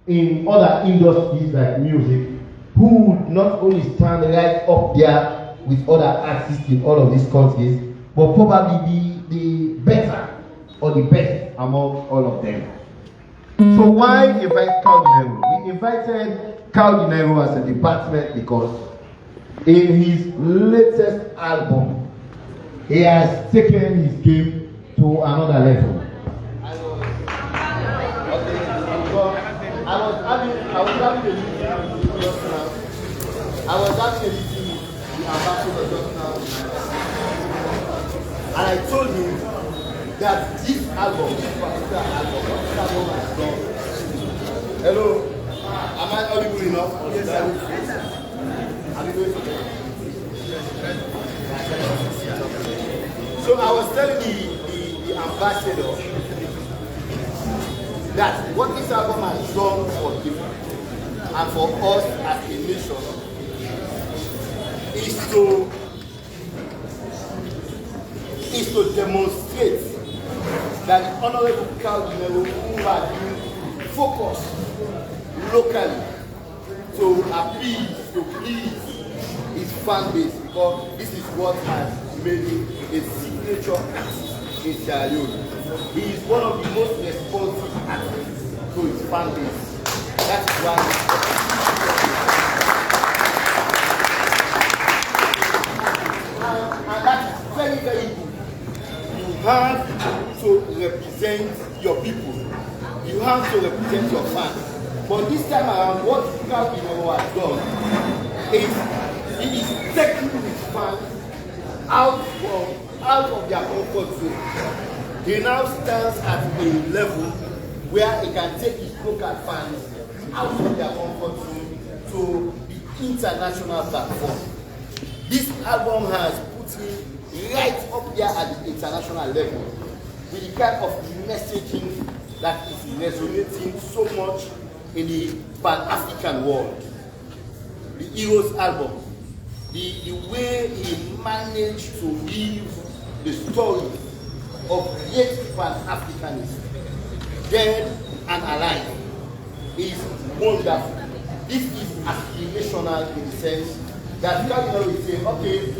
in other industries like music who would not only stand right up there with other artists in all of these countries, but probably be the better or the best among all of them. So why invite Kao Denero? We invited Kao Denero as a department because in his latest album, he has taken his game to another level. I was having a meeting just now. I was having a meeting with the ambassador just now. And I told him that this album, this particular album has done. Hello? Am I audible enough? Yes, sir. Are you going to get? So I was telling the ambassador that what this album has done for him and for us as a nation is to demonstrate that the Honorable Kao Denero, who has been focused locally to appease, to please his fan base, because this is what has made him a signature artist in Sierra Leone. He is one of the most responsive artists to his fan base. That is why. And that is very, very good. You have to represent your people. You have to represent your fans. But this time around, what Fourah Bay has done is he is taking his fans out of their comfort zone. He now stands at a level where he can take his local fans out of their comfort zone to the international platform. This album has put him right up there at the international level with the kind of messaging that is resonating so much in the Pan-African world. The Heroes album, the way he managed to weave the story of great Pan-Africanism, dead and alive, is wonderful. This is aspirational in the sense that Kao Denero is saying, okay,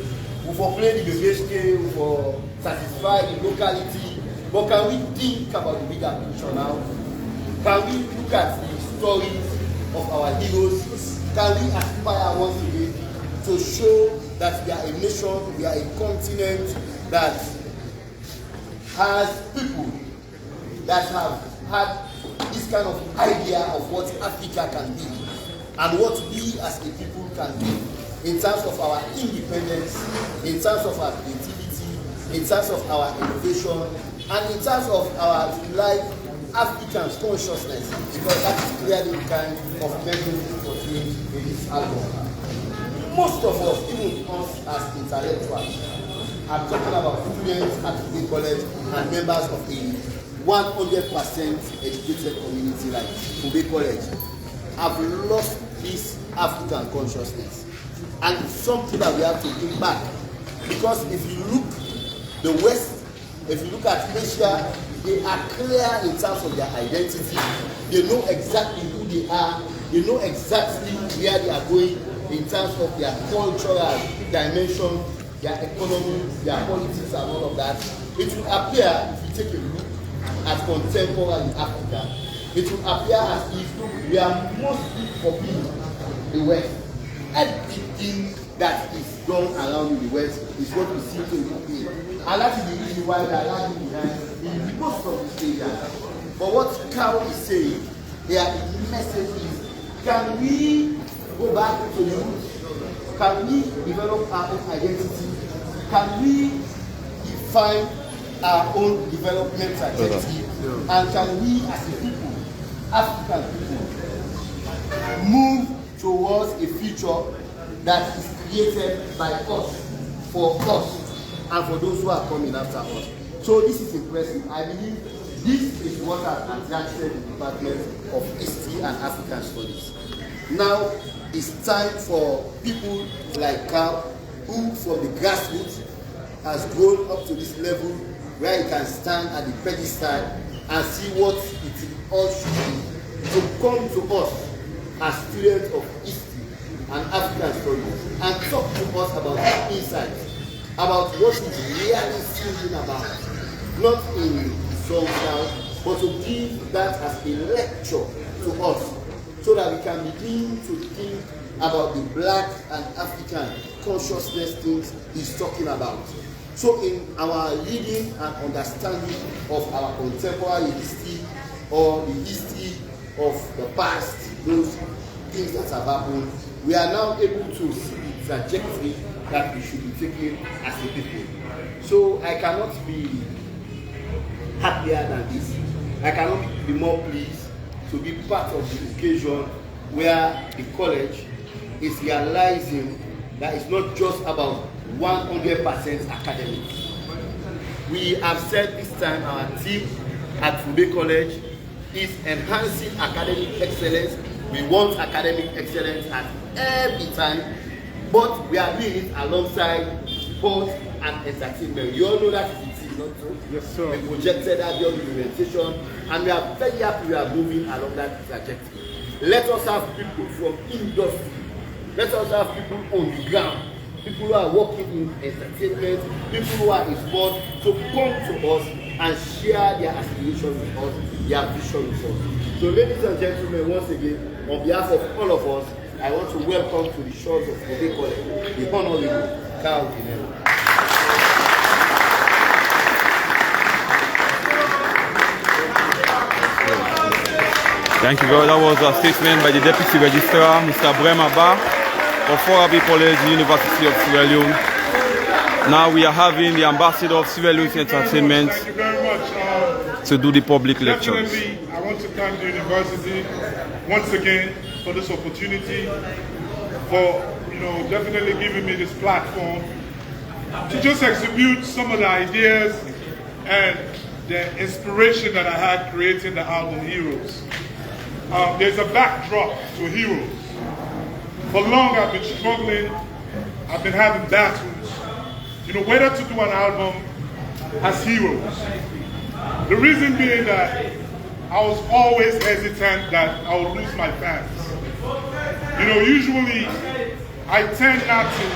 we for play the VHK, we for satisfy the locality, but can we think about the bigger picture now? Can we look at the stories of our heroes? Can we aspire once again to show that we are a nation, we are a continent that has people that have had this kind of idea of what Africa can be and what we as a people can do in terms of our independence, in terms of our creativity, in terms of our innovation, and in terms of our life African consciousness, because that is clearly the kind of message portrayed in this album. Most of us, even us as intellectuals, I'm talking about students at Fourah Bay College and members of a 100% educated community like Fourah Bay College, have lost this African consciousness. And it's something that we have to bring back. Because if you look the West, if you look at Asia, they are clear in terms of their identity. They know exactly who they are. They know exactly where they are going in terms of their cultural dimension, their economy, their politics, and all of that. It will appear, if you take a look at contemporary Africa, it will appear as if we are mostly copying the West. Everything that is done around in the West is what we see to be. And that is the reason why we are lagging behind in most of these areas. But what Kao is saying here in the message is, can we go back to the roots? Can we develop our own identity? Can we define our own development trajectory? And can we as a people, African people, move towards a future that is created by us, for us, and for those who are coming after us? So this is impressive. I believe this is what has attracted the Department of History and African Studies. Now it's time for people like Kao, who from the grassroots has grown up to this level where he can stand at the pedestal and see what it all should be, to come to us as students of history and African studies and talk to us about insights, about what is really thinking about, not in songs now, but to give that as a lecture to us, so that we can begin to think about the Black and African consciousness things he's talking about. So in our reading and understanding of our contemporary history or the history of the past, those things that have happened, we are now able to see the trajectory that we should be taking as a people. So I cannot be happier than this. I cannot be more pleased to be part of the occasion where the college is realizing that it's not just about 100% academic. We have said this time our team at Fourah Bay College is enhancing academic excellence. We want academic excellence at every time, but we are doing it alongside sport and entertainment. You all know that it is not true. Yes, sir. We projected that during the orientation, and we are very happy we are moving along that trajectory. Let us have people from industry. Let us have people on the ground, people who are working in entertainment, people who are in sport, to come to us and share their aspirations with us, their vision with us. So ladies and gentlemen, once again, on behalf of all of us, I want to welcome to the shores of Fourah Bay College, the Honorable Kao Denero. Thank you, God. That was a statement by the Deputy Registrar, Mr. Brema Ba, of Fourah Bay College, University of Sierra Leone. Now we are having the Ambassador of Sierra Leone Entertainment Thank you very much. to do the public lectures. Definitely, I want to thank the university once again for this opportunity, for definitely giving me this platform to just exhibit some of the ideas and the inspiration that I had creating the album Heroes. There's a backdrop to Heroes. For long I've been struggling, I've been having battles, whether to do an album as Heroes. The reason being that I was always hesitant that I would lose my fans. Usually I tend not to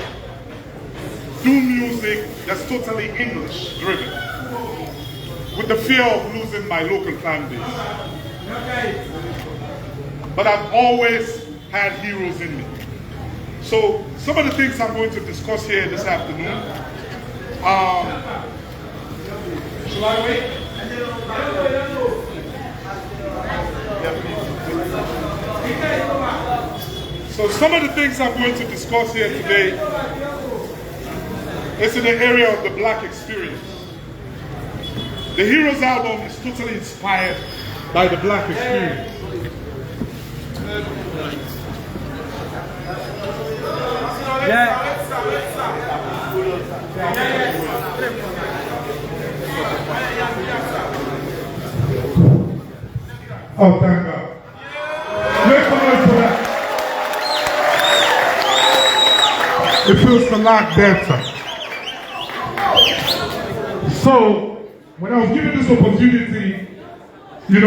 do music that's totally English driven, with the fear of losing my local fan base. But I've always had heroes in me. So some of the things I'm going to discuss here this afternoon. Shall I wait? So some of the things I'm going to discuss here today is in the area of the Black experience. The Heroes album is totally inspired by the Black experience. Oh, thank God. Make some noise for that. It feels a lot better. So, when I was given this opportunity, it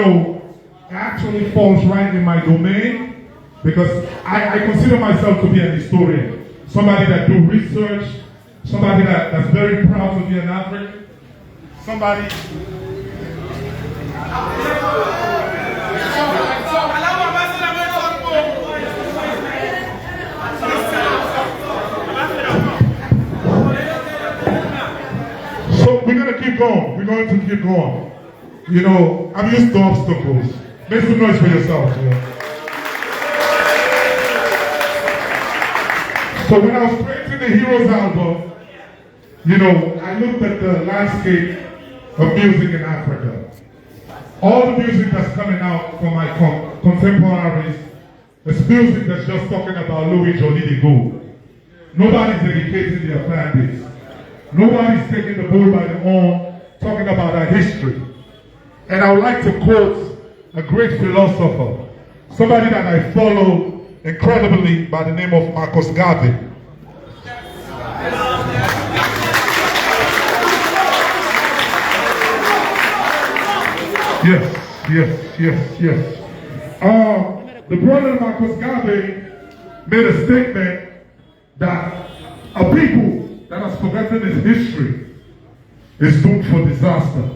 actually falls right in my domain, because I consider myself to be an historian, somebody that do research, somebody that's very proud to be an African, somebody. So we're going to keep going. We're going to keep going. I'm used to obstacles. Make some noise for yourself. So when I was creating the Heroes album, I looked at the landscape of music in Africa. All the music that's coming out from my contemporaries is music that's just talking about Louis Johnny de Gaulle. Nobody's educating their fan base. Nobody's taking the bull by the horn, talking about our history. And I would like to quote a great philosopher, somebody that I follow incredibly, by the name of Marcus Garvey. Yes. the brother Marcus Garvey made a statement that a people that has forgotten its history is doomed for disaster.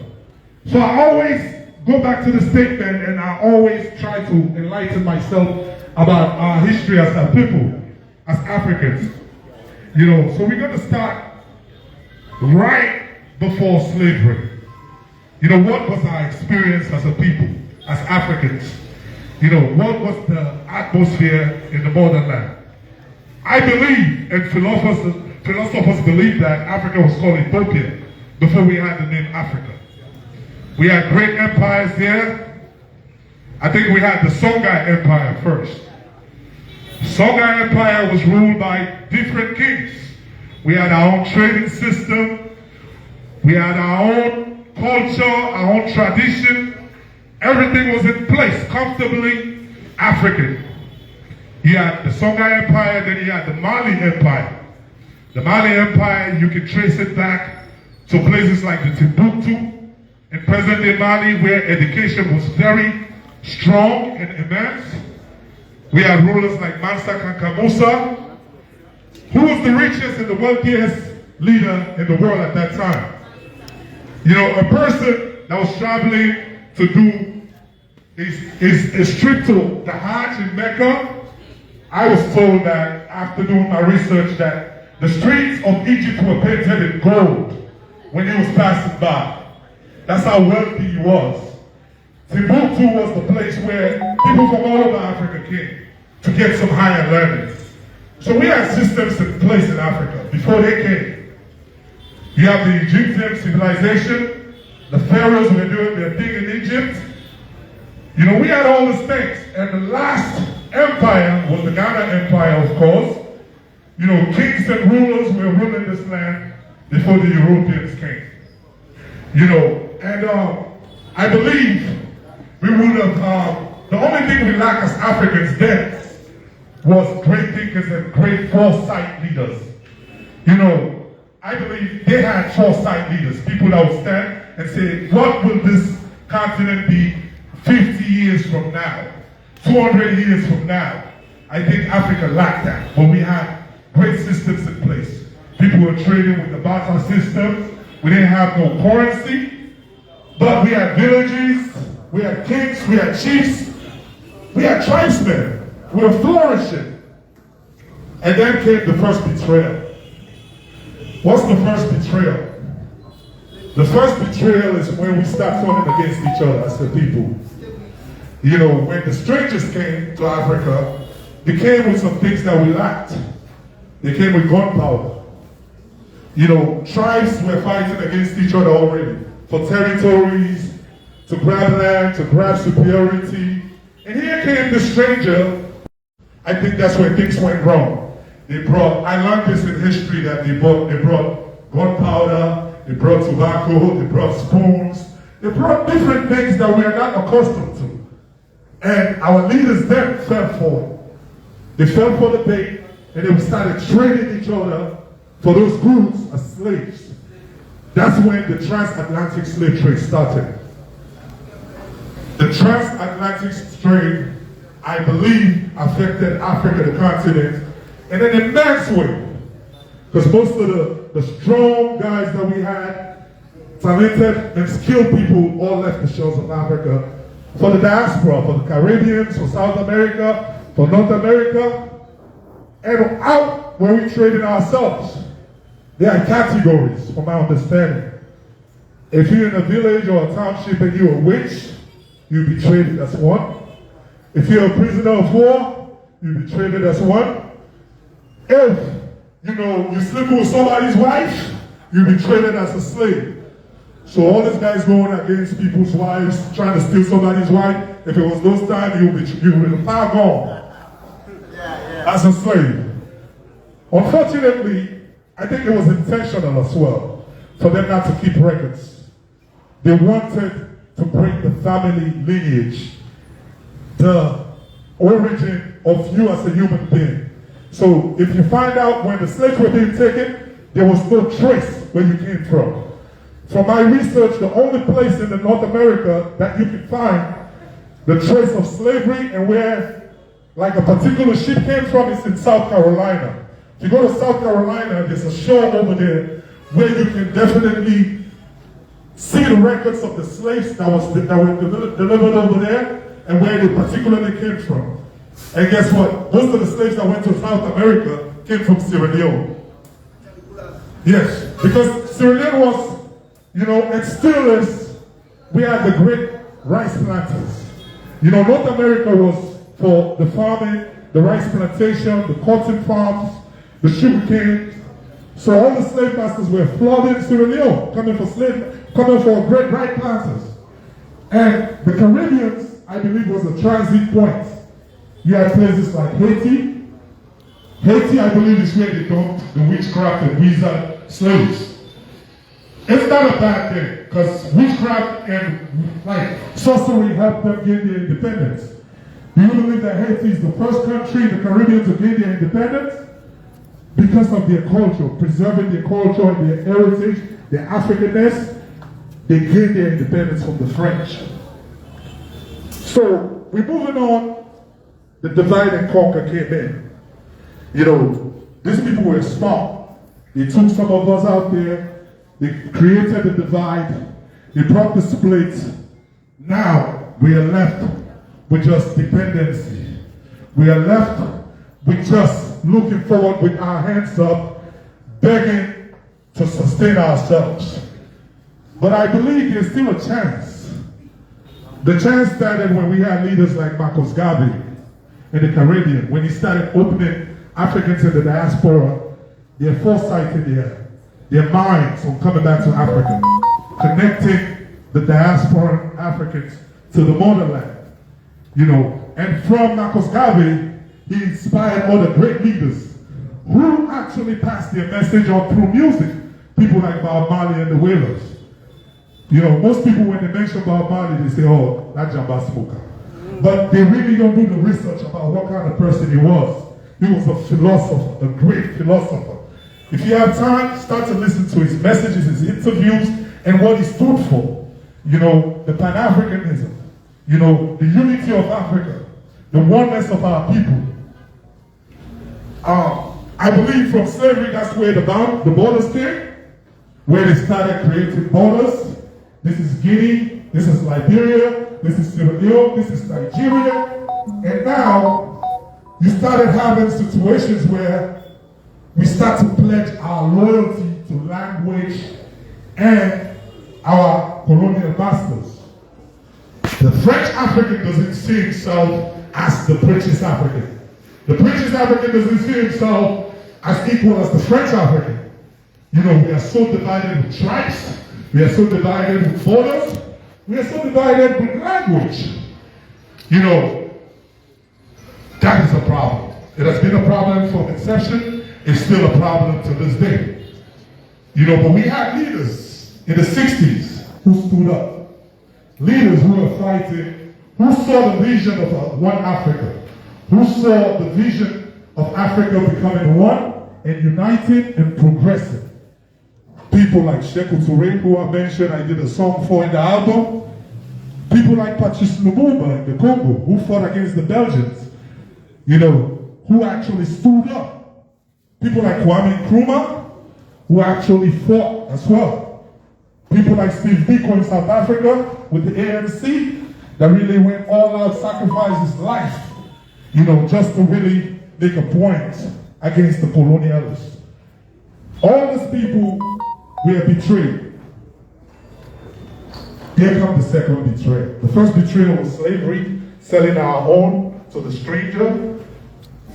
So I always go back to the statement and I always try to enlighten myself about our history as a people, as Africans. You know, so we're going to start right before slavery. You know, what was our experience as a people, as Africans? You know, what was the atmosphere in the motherland? I believe, and philosophers believe, that Africa was called Ethiopia before we had the name Africa. We had great empires there. I think we had the Songhai Empire first. Songhai Empire was ruled by different kings. We had our own trading system. We had our own culture, our own tradition. Everything was in place, comfortably African. You had the Songhai Empire, then you had the Mali Empire. The Mali Empire, you can trace it back to places like the Timbuktu in present-day Mali, where education was very strong and immense. We had rulers like Mansa Kanka, who was the richest and the wealthiest leader in the world at that time. You know, a person that was traveling to do his trip to the Hajj in Mecca. I was told that after doing my research that the streets of Egypt were painted in gold when he was passing by. That's how wealthy he was. Timbuktu was the place where people from all over Africa came to get some higher learning. So we had systems in place in Africa before they came. You have the Egyptian civilization. The pharaohs were doing their thing in Egypt. You know, we had all these things. And the last empire was the Ghana Empire, of course. You know, kings and rulers were ruling this land before the Europeans came. You know, and I believe we would have, the only thing we lack as Africans then was great thinkers and great foresight leaders. You know, I believe they had foresight leaders, people that would stand and say, what will this continent be 50 years from now, 200 years from now? I think Africa lacked that, but we had great systems in place. People were trading with the barter system. We didn't have no currency, but we had villages, we had kings, we had chiefs, we had tribesmen. We were flourishing. And then came the first betrayal. What's the first betrayal? The first betrayal is when we start turning against each other as the people. You know, when the strangers came to Africa, they came with some things that we lacked. They came with gunpowder. You know, tribes were fighting against each other already for territories, to grab land, to grab superiority. And here came the stranger. I think that's where things went wrong. They brought, I learned this in history, that they brought gunpowder, they brought tobacco, they brought spoons, they brought different things that we are not accustomed to. And our leaders then fell for it. They fell for the bait, and they started trading each other for those goods as slaves. That's when the transatlantic slave trade started. The transatlantic trade, I believe, affected Africa, the continent, in an immense way. Because most of the strong guys that we had, talented and skilled people, all left the shores of Africa for the diaspora, for the Caribbeans, for South America, for North America, and out where we traded ourselves. There are categories, from my understanding. If you're in a village or a township and you're a witch, you'll be traded as one. If you're a prisoner of war, you'll be traded as one. If, you know, you're sleeping with somebody's wife, you'll be traded as a slave. So all these guys going against people's wives, trying to steal somebody's wife, if it was those times, you'll be far gone as a slave. Unfortunately, I think it was intentional as well for them not to keep records. They wanted to break the family lineage, the origin of you as a human being. So if you find out when the slaves were being taken, there was no trace where you came from my research, the only place in the North America that you can find the trace of slavery and where, like, a particular ship came from is in South Carolina. If you go to South Carolina, there's a shore over there where you can definitely see the records of the slaves that were delivered over there and where they particularly came from. And guess what? Most of the slaves that went to South America came from Sierra Leone. Yes, because Sierra Leone was, you know, and still is, we had the great rice planters. You know, North America was for the farming, the rice plantation, the cotton farms, the sugar cane. So all the slave masters were flooding Sierra Leone, coming for great rice planters. And the Caribbeans, I believe, was a transit point. You had places like Haiti. Haiti, I believe, is where they dumped the witchcraft and wizard slaves. It's not a bad thing, because witchcraft and like sorcery helped them gain their independence. Do you believe that Haiti is the first country in the Caribbean to gain their independence? Because of their culture, preserving their culture and their heritage, their Africanness, they gained their independence from the French. So, we're moving on. The divide and conquer came in. You know, these people were smart. They took some of us out there. They created the divide. They brought the split. Now, we are left with just dependency. We are left with just looking forward with our hands up, begging to sustain ourselves. But I believe there's still a chance. The chance started when we had leaders like Marcus Garvey in the Caribbean, when he started opening Africans in the diaspora, their foresight in their minds on coming back to Africa, connecting the diaspora Africans to the motherland. You know, and from Marcus Garvey, he inspired other great leaders who actually passed their message on through music. People like Bob Marley and the Wailers. You know, most people, when they mention Bob Marley, they say, oh, that Jamba smoker. But they really don't do the research about what kind of person he was. He was a philosopher, a great philosopher. If you have time, start to listen to his messages, his interviews, and what he stood for. You know, the Pan-Africanism. You know, the unity of Africa. The oneness of our people. I believe from slavery, that's where the borders came. Where they started creating borders. This is Guinea, this is Liberia, this is Sierra Leone, this is Nigeria. And now, you started having situations where we start to pledge our loyalty to language and our colonial masters. The French African doesn't see himself as the British African. The British African doesn't see himself as equal as the French African. You know, we are so divided with tribes. We are so divided with borders. We are so divided with language. You know, that is a problem. It has been a problem from inception. It's still a problem to this day. You know, but we had leaders in the 60s who stood up. Leaders who were fighting, who saw the vision of one Africa. Who saw the vision of Africa becoming one and united and progressive. People like Sekou Touré, who I mentioned, I did a song for in the album. People like Patrice Lumumba in the Congo, who fought against the Belgians, you know, who actually stood up. People like Kwame Nkrumah, who actually fought as well. People like Steve Biko in South Africa with the ANC, that really went all out, sacrificed his life, you know, just to really make a point against the colonialists. All these people were betrayed. Here comes the second betrayal. The first betrayal was slavery, selling our own to the stranger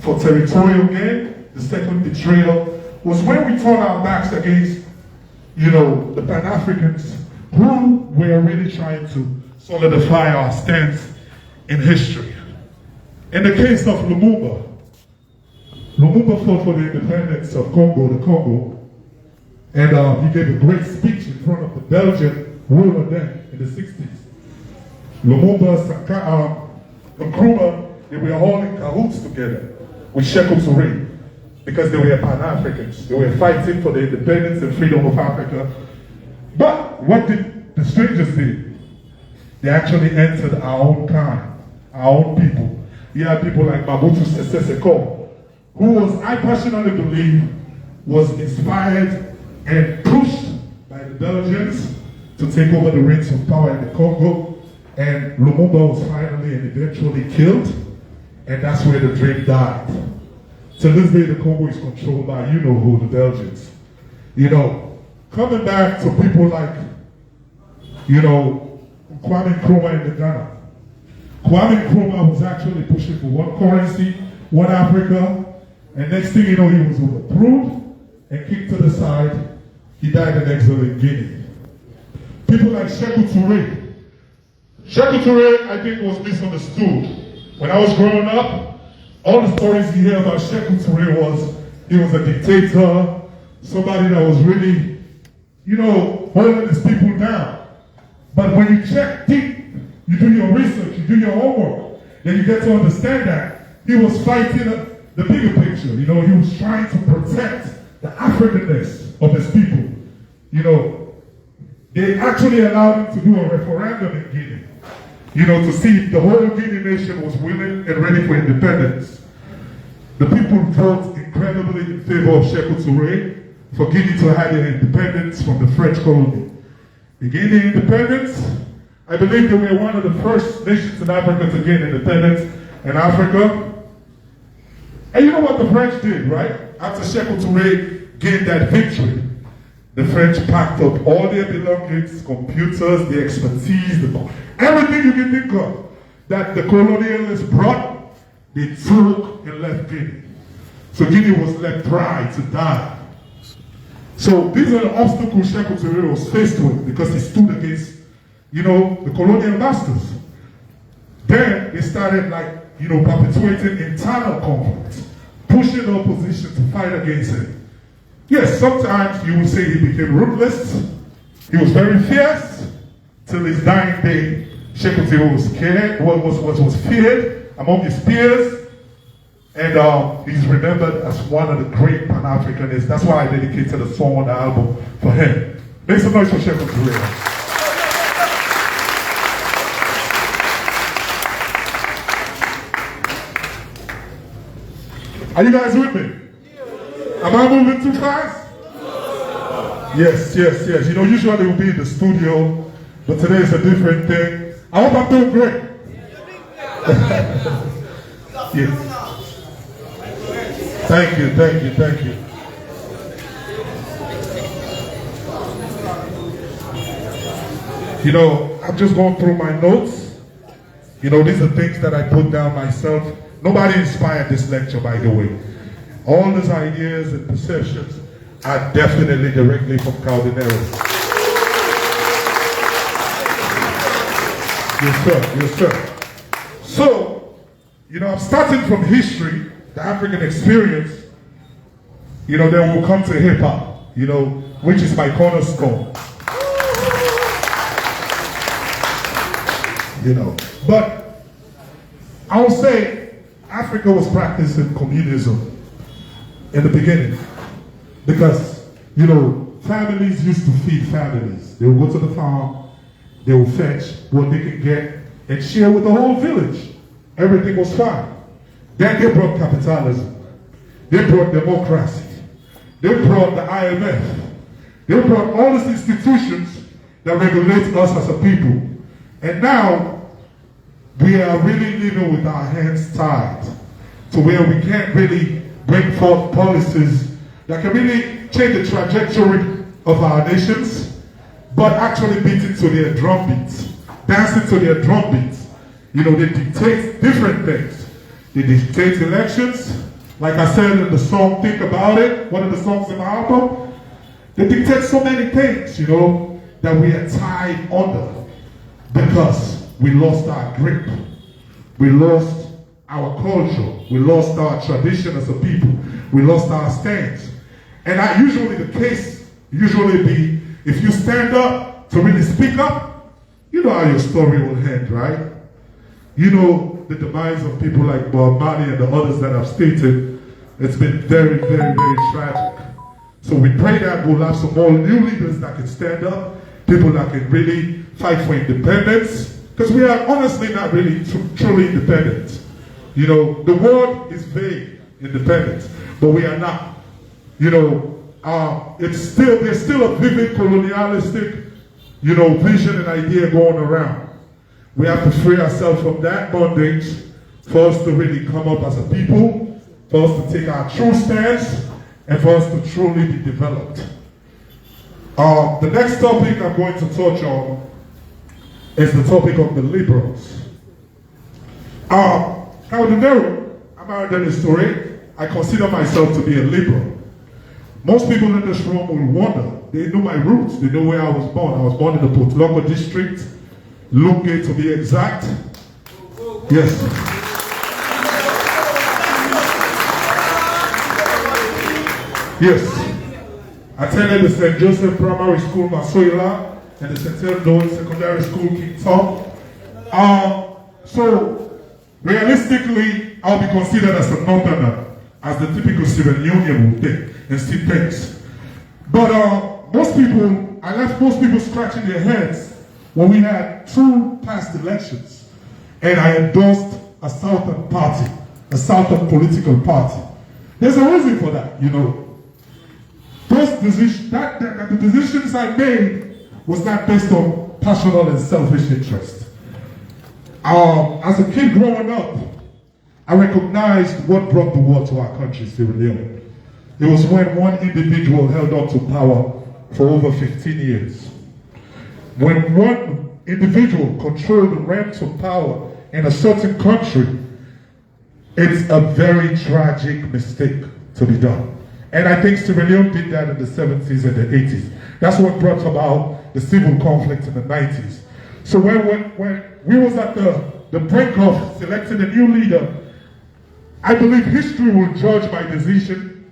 for territorial gain. The second betrayal was when we turned our backs against, you know, the Pan-Africans who were really trying to solidify our stance in history. In the case of Lumumba, Lumumba fought for the independence of Congo, the Congo, and he gave a great speech in front of the Belgian ruler then in the 60s. Lumumba, Nkrumah, they were all in cahoots together with Sekou Touré because they were Pan-Africans. They were fighting for the independence and freedom of Africa. But what did the strangers do? They actually entered our own kind. our own people. You had people like Mobutu Sese Seko, who was, I personally believe, was inspired and pushed by the Belgians to take over the reins of power in the Congo. And Lumumba was finally and eventually killed. And that's where the dream died. To this day, the Congo is controlled by you-know-who, the Belgians. You know, coming back to people like, you know, Kwame Nkrumah in the Ghana. Kwame Nkrumah was actually pushing for one currency, one Africa, and next thing you know, he was overthrown and kicked to the side. He died in exile in Guinea. People like Sékou Touré. Sékou Touré, I think, was misunderstood. When I was growing up, all the stories you hear about Sékou Touré was, he was a dictator, somebody that was really, you know, holding his people down. But when you check deep, you do your research, you do your homework, then you get to understand that he was fighting the bigger picture. You know, he was trying to protect the Africanness of his people. You know, they actually allowed him to do a referendum in Guinea, you know, to see if the whole Guinea nation was willing and ready for independence. The people voted incredibly in favor of Sékou Touré for Guinea to have their independence from the French colony. The Guinea independence, I believe they were one of the first nations in Africa to gain independence in Africa. And you know what the French did, right? After Sékou Touré gained that victory, the French packed up all their belongings, computers, their expertise, everything you can think of that the colonialists brought, they took and left Guinea. So Guinea was left dry to die. So these are the obstacles Sékou Touré was faced with because he stood against, you know, the colonial masters. Then they started, like, you know, perpetuating internal conflict, pushing the opposition to fight against him. Yes, sometimes you would say he became ruthless. He was very fierce till his dying day. Sékou Touré was scared, was feared among his peers. And he's remembered as one of the great Pan-Africanists. That's why I dedicated a song on the album for him. Make some noise for Sékou Touré. Are you guys with me? Am I moving too fast? Yes. You know, usually we'll be in the studio, but today is a different thing. I hope I'm doing great. Yes. Thank you. You know, I'm just going through my notes. You know, these are things that I put down myself. Nobody inspired this lecture, by the way. All these ideas and perceptions are definitely directly from Kao Denero. Yes, sir. So, you know, I'm starting from history, the African experience, you know, then we'll come to hip-hop, you know, which is my cornerstone. You know, but I will say Africa was practicing communism in the beginning because, you know, families used to feed families. They would go to the farm, they would fetch what they could get and share with the whole village. Everything was fine. Then they brought capitalism. They brought democracy. They brought the IMF. They brought all these institutions that regulate us as a people. And now, we are really living with our hands tied to where we can't really bring forth policies that can really change the trajectory of our nations, but actually beating to their drum beats, dancing to their drum beats. You know, they dictate different things. They dictate elections. Like I said in the song, Think About It, one of the songs in the album. They dictate so many things, you know, that we are tied under because we lost our grip. We lost our culture. We lost our tradition as a people. We lost our stance. And the case usually be, if you stand up to really speak up, you know how your story will end, right? You know the demise of people like Bob Marley and the others that I've stated. It's been very, very, very tragic. So we pray that we'll have some more new leaders that can stand up, people that can really fight for independence, Because we are honestly not really truly independent. You know, the word is vague, independent, but we are not. You know, there's still a vivid colonialistic, you know, vision and idea going around. We have to free ourselves from that bondage for us to really come up as a people, for us to take our true stance, and for us to truly be developed. The next topic I'm going to touch on is the topic of the liberals. Kao Denero, I'm an Irish historian. I consider myself to be a liberal. Most people in this room will wonder. They know my roots. They know where I was born. I was born in the Port Loco district, Lungate to be exact. Yes. Yes. I attended the St. Joseph Primary School, Masoila, and the St. Theodore Secondary School, King Tom. So, realistically, I'll be considered as a northerner, as the typical Sierra Leonean would think, and still thinks. But I left most people scratching their heads when we had two past elections, and I endorsed a Southern party, a Southern political party. There's a reason for that, you know. The decisions I made was not based on personal and selfish interest. As a kid growing up, I recognized what brought the war to our country, Sierra Leone. It was when one individual held on to power for over 15 years. When one individual controlled the reins of power in a certain country, it's a very tragic mistake to be done. And I think Sierra Leone did that in the 70s and the 80s. That's what brought about the civil conflict in the 90s. So when we was at the brink of selecting a new leader, I believe history will judge my decision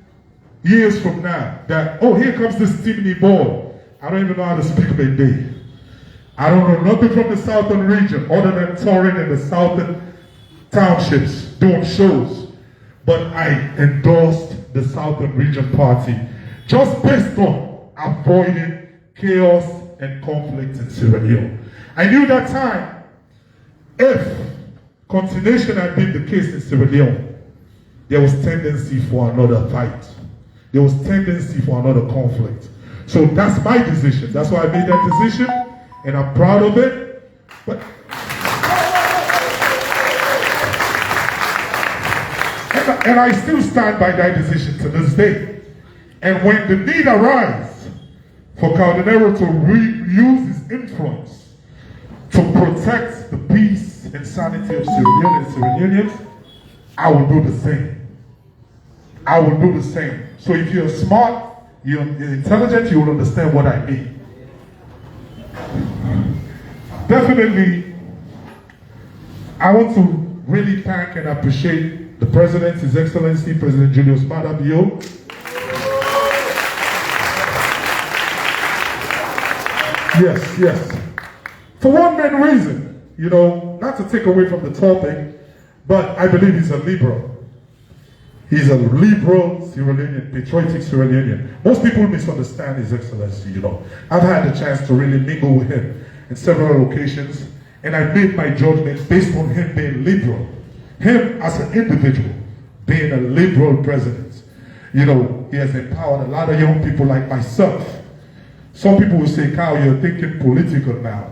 years from now. That, oh, here comes this Stepney boy. I don't even know how to speak Bende. I don't know nothing from the southern region other than touring in the southern townships, doing shows. But I endorsed the Southern Region Party just based on avoiding chaos and conflict in Sierra Leone. I knew that time, if continuation had been the case in Sierra Leone, there was tendency for another fight. There was tendency for another conflict. So that's my decision. That's why I made that decision, and I'm proud of it. But and I still stand by that decision to this day. And when the need arises for Kao Denero to use his influence to protect the peace and sanity of Sierra Leone and Sierra Leoneans, I will do the same. I will do the same. So if you're smart, you're intelligent, you will understand what I mean. Definitely, I want to really thank and appreciate the President, His Excellency, President Julius Maada Bio. Yes. For one main reason, you know, not to take away from the topic, but I believe he's a liberal. He's a liberal Sierra Leonean, patriotic Sierra Leonean. Most people misunderstand His Excellency, you know. I've had the chance to really mingle with him in several occasions, and I made my judgment based on him being liberal. Him as an individual, being a liberal president. You know, he has empowered a lot of young people like myself. Some people will say, Kao, you're thinking political now.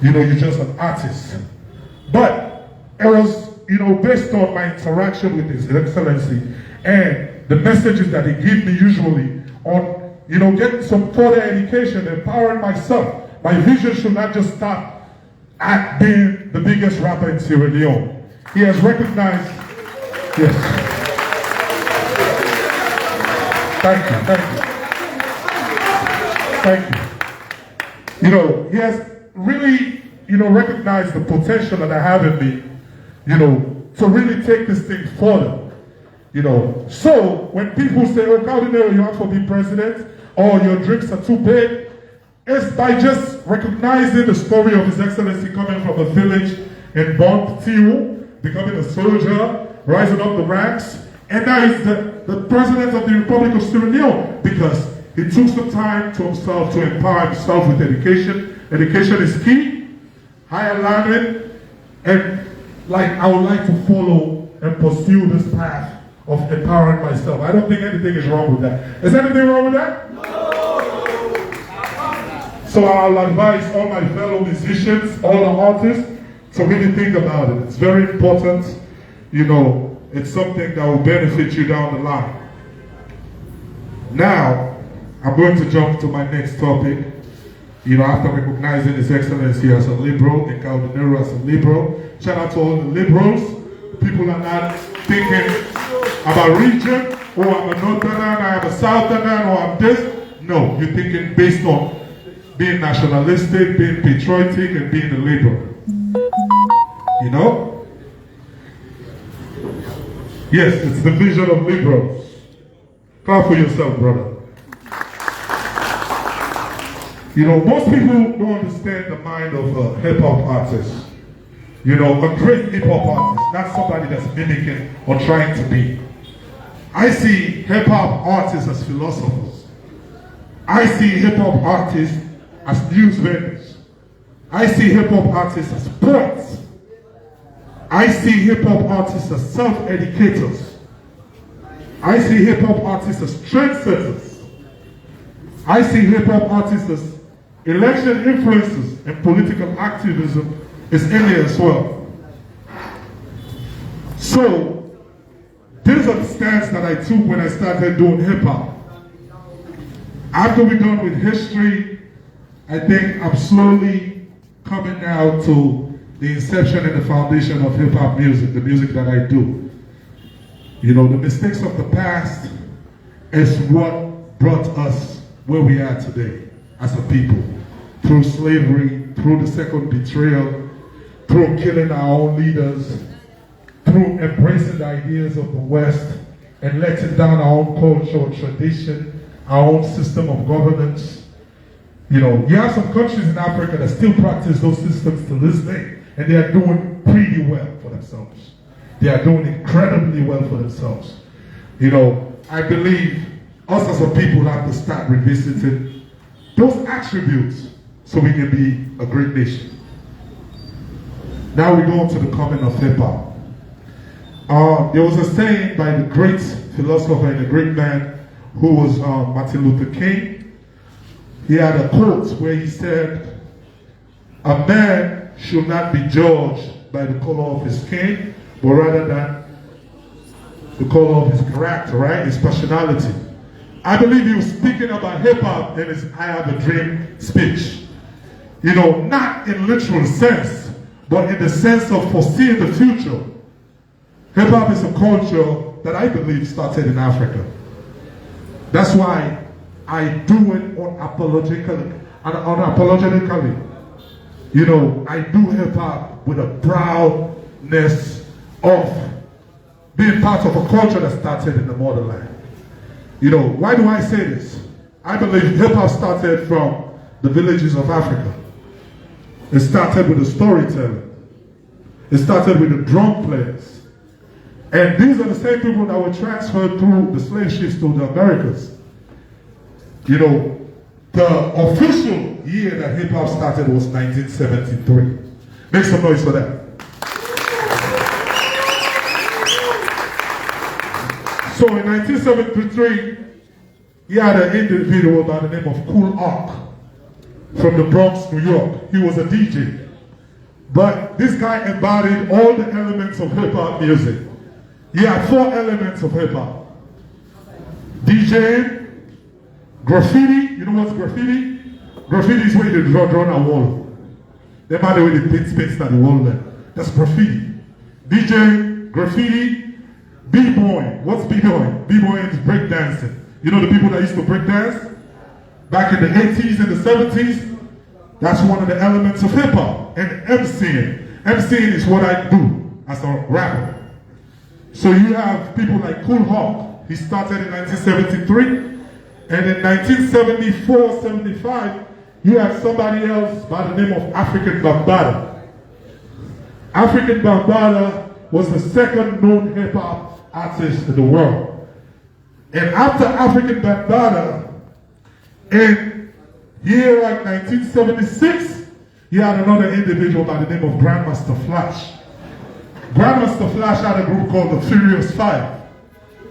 You know, you're just an artist. But it was, you know, based on my interaction with His Excellency and the messages that he gave me usually on, you know, getting some further education, empowering myself. My vision should not just stop at being the biggest rapper in Sierra Leone. He has recognized, yes. Thank you. You know, he has really, you know, recognized the potential that I have in me, you know, to really take this thing further. You know, so when people say, oh, Kao Denero, you have to be president, or your dreams are too big, it's by just recognizing the story of His Excellency coming from a village in Bontiu, becoming a soldier, rising up the ranks, and now he's the president of the Republic of Sierra Leone because he took some time to himself to empower himself with education. Education is key. higher learning, and like I would like to follow and pursue this path of empowering myself. I don't think anything is wrong with that. Is anything wrong with that? So I'll advise all my fellow musicians, all the artists, to really think about it. It's very important. You know, it's something that will benefit you down the line. Now, I'm going to jump to my next topic. You know, after recognizing His Excellency as a liberal and Kao Denero as a liberal, shout out to all the liberals. People are not thinking about region, or I'm a northerner, I'm a southerner, or I'm this. No, you're thinking based on being nationalistic, being patriotic, and being a liberal. You know? Yes, it's the vision of liberals. Clap for yourself, brother. You know, most people don't understand the mind of a hip-hop artist. You know, a great hip-hop artist, not somebody that's mimicking or trying to be. I see hip-hop artists as philosophers. I see hip-hop artists as news vendors. I see hip-hop artists as poets. I see hip-hop artists as self-educators. I see hip-hop artists as trendsetters. I see hip-hop artists as election influencers, and political activism is in there as well. So, these are the stance that I took when I started doing hip-hop. After we're done with history, I think I'm slowly coming now to the inception and the foundation of hip-hop music, the music that I do. You know, the mistakes of the past is what brought us where we are today as a people. Through slavery, through the second betrayal, through killing our own leaders, through embracing the ideas of the West and letting down our own culture, tradition, our own system of governance. You know, you have some countries in Africa that still practice those systems to this day, and they are doing pretty well for themselves. They are doing incredibly well for themselves. You know, I believe us as a people have to start revisiting those attributes so we can be a great nation. Now we go on to the coming of hip-hop. There was a saying by the great philosopher and a great man who was Martin Luther King. He had a quote where he said, "A man should not be judged by the color of his skin, but rather than the color of his character," right? His personality. I believe he was speaking about hip-hop in his I Have a Dream speech. You know, not in literal sense, but in the sense of foreseeing the future. Hip-hop is a culture that I believe started in Africa. That's why I do it unapologetically. You know, I do hip-hop with a proudness of being part of a culture that started in the motherland. You know, why do I say this? I believe hip-hop started from the villages of Africa. It started with the storytelling. It started with the drum players. And these are the same people that were transferred through the slave ships to the Americas. You know, the official year that hip-hop started was 1973. Make some noise for that. So in 1973, he had an individual by the name of Cool Ark from the Bronx, New York. He was a DJ. But this guy embodied all the elements of hip-hop music. He had 4 elements of hip-hop. DJing, graffiti. You know what's graffiti? Graffiti is where they draw on a wall. They might the way they paint space at the wall there. That's graffiti. DJing, graffiti, b-boying. What's b-boying? B-boying is breakdancing. You know the people that used to breakdance? Back in the 80s and the 70s? That's one of the elements of hip-hop. And MCing. MCing is what I do as a rapper. So you have people like Cool Hawk. He started in 1973. And in 1974-75, you have somebody else by the name of African Bambaataa. African Bambaataa was the second known hip-hop artist in the world. And after African Bambaataa, in year like 1976, you had another individual by the name of Grandmaster Flash. Grandmaster Flash had a group called the Furious Five.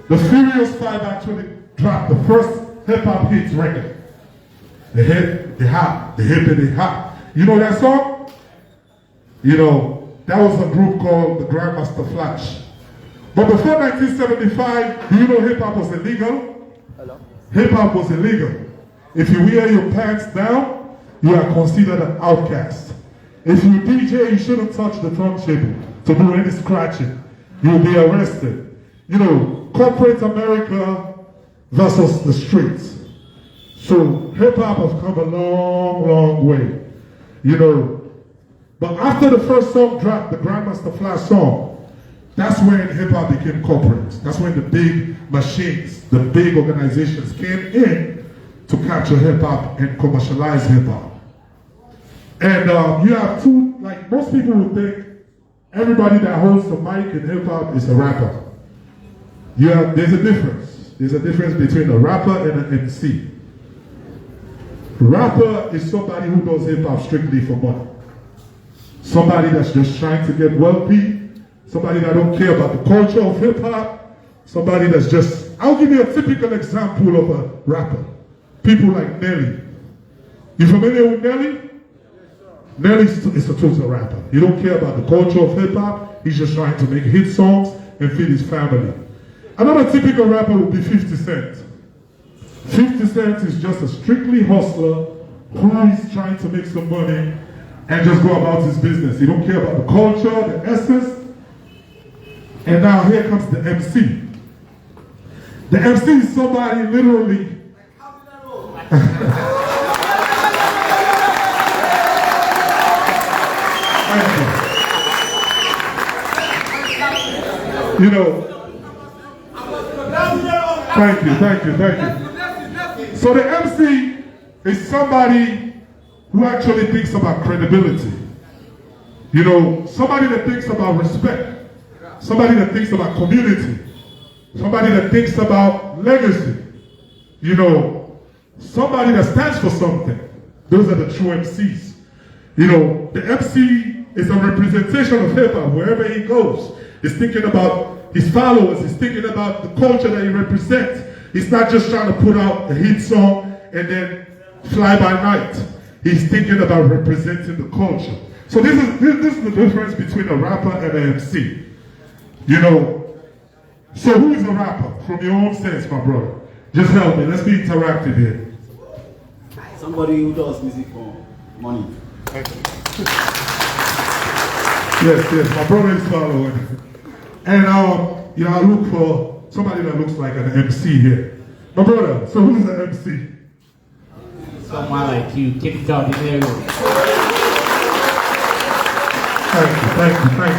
The Furious Five actually dropped the first hip-hop hits record. The hip, the hop, the hip, and the hop. You know that song? You know, that was a group called the Grandmaster Flash. But before 1975, do you know hip-hop was illegal? Hello? Hip-hop was illegal. If you wear your pants down, you are considered an outcast. If you DJ, you shouldn't touch the turntable to do any scratching. You'll be arrested. You know, corporate America versus the streets. So hip-hop has come a long, long way. You know, but after the first song dropped, the Grandmaster Flash song, that's when hip-hop became corporate. That's when the big machines, the big organizations came in to capture hip-hop and commercialize hip-hop. And you have two, like most people would think, everybody that holds the mic in hip-hop is a rapper. There's a difference. There's a difference between a rapper and an MC. A rapper is somebody who does hip-hop strictly for money. Somebody that's just trying to get wealthy. Somebody that don't care about the culture of hip-hop. Somebody that's just, I'll give you a typical example of a rapper. People like Nelly. You familiar with Nelly? Nelly is a total rapper. He don't care about the culture of hip-hop. He's just trying to make hit songs and feed his family. Another typical rapper would be 50 Cent. 50 Cent is just a strictly hustler who is trying to make some money and just go about his business. He don't care about the culture, the essence. And now here comes the MC. The MC is somebody literally... You know, thank you. So the MC is somebody who actually thinks about credibility. You know, somebody that thinks about respect. Somebody that thinks about community. Somebody that thinks about legacy. You know, somebody that stands for something. Those are the true MCs. You know, the MC is a representation of hip-hop wherever he goes. He's thinking about his followers. He's thinking about the culture that he represents. He's not just trying to put out a hit song and then fly by night. He's thinking about representing the culture. So this is the difference between a rapper and an MC. You know, so who is a rapper? From your own sense, my brother. Just help me. Let's be interactive here. Somebody who does music for money. Yes, my brother is following. And you know, I look for somebody that looks like an MC here. My brother, so who's the MC? Someone like you, Kao Denero. Thank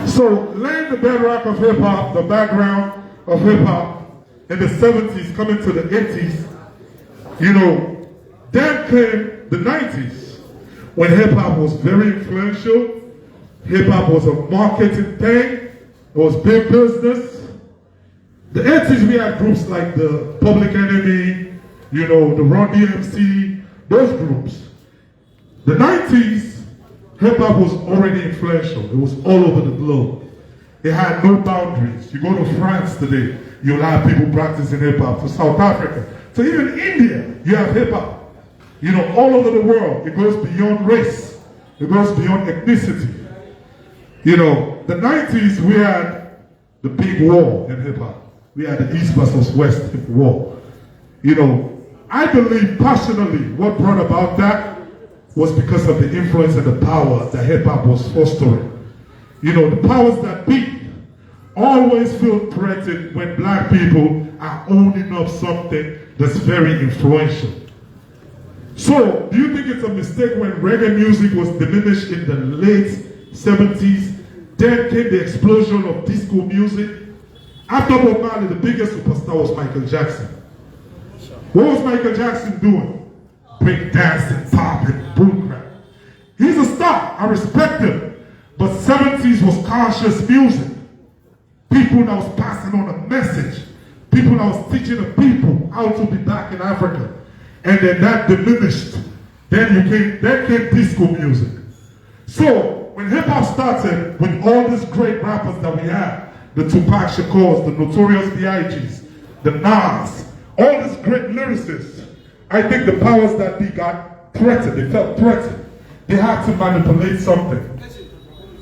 you. So, laying the bedrock of hip-hop, the background of hip-hop in the 70s, coming to the 80s, you know, then came the 90s, when hip-hop was very influential. Hip-hop was a marketing thing. It was big business. The 80s, we had groups like the Public Enemy, you know, the Run DMC, those groups. The 90s, hip-hop was already influential. It was all over the globe. It had no boundaries. You go to France today, you'll have people practicing hip-hop. To South Africa, to even India, you have hip-hop. You know, all over the world, it goes beyond race. It goes beyond ethnicity. You know, the 90s, we had the big war in hip-hop. We had the East versus West war. You know, I believe passionately what brought about that was because of the influence and the power that hip-hop was fostering. You know, the powers that be always feel threatened when black people are owning up something that's very influential. So, do you think it's a mistake when reggae music was diminished in the late 70s? Then came the explosion of disco music. After Bob Marley, the biggest superstar was Michael Jackson. What was Michael Jackson doing? Break dancing, popping, boom crap. He's a star, I respect him. But 70s was conscious music. People that was passing on a message. People that was teaching the people how to be back in Africa. And then that diminished. Then Then came disco music. So when hip hop started, with all these great rappers that we had, the Tupac Shakurs, the Notorious B.I.G.'s, the Nas, all these great lyricists, I think the powers that be got threatened. They felt threatened. They had to manipulate something.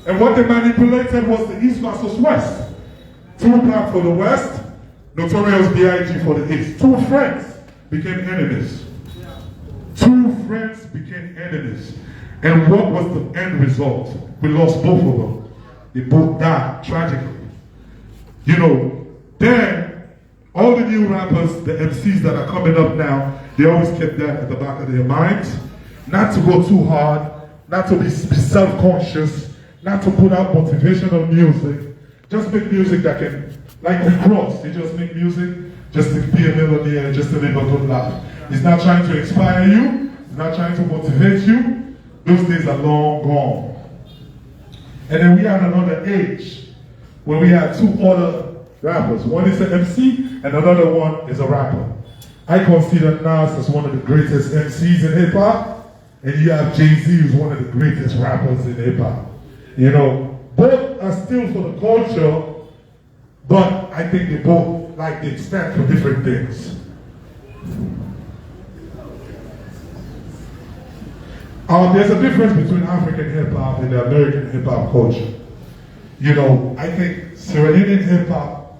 And what they manipulated was the East versus West. Tupac for the West, Notorious B.I.G. for the East. Two friends became enemies. Two friends became enemies. And what was the end result? We lost both of them. They both died tragically. You know, then all the new rappers, the MCs that are coming up now, they always kept that at the back of their minds. Not to go too hard, not to be self-conscious, not to put out motivational music. Just make music that can, like we Cross, they just make music just to be a millionaire, just to live a good life. It's not trying to inspire you, it's not trying to motivate you. Those days are long gone. And then we had another age where we had two other rappers. One is an MC and another one is a rapper. I consider Nas as one of the greatest MCs in hip hop, and you have Jay-Z who's one of the greatest rappers in hip hop. You know, both are still for the culture, but I think they both they stand for different things. There's a difference between African hip hop and the American hip hop culture. You know, I think Ceremonial hip hop,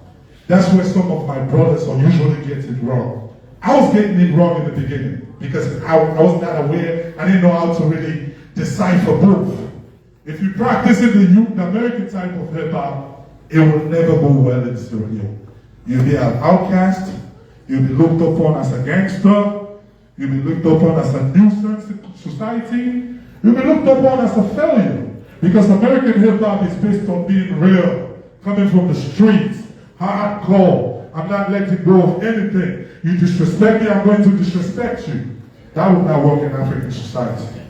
that's where some of my brothers are usually getting it wrong. I was getting it wrong in the beginning because I was not aware, I didn't know how to really decipher both. If you practice in the American type of hip hop, it will never go well in Ceremonial. You'll be an outcast, you'll be looked upon as a gangster, you'll be looked upon as a nuisance in society, you'll be looked upon as a failure. Because American hip hop is based on being real, coming from the streets, hardcore. I'm not letting go of anything. You disrespect me, I'm going to disrespect you. That would not work in African society.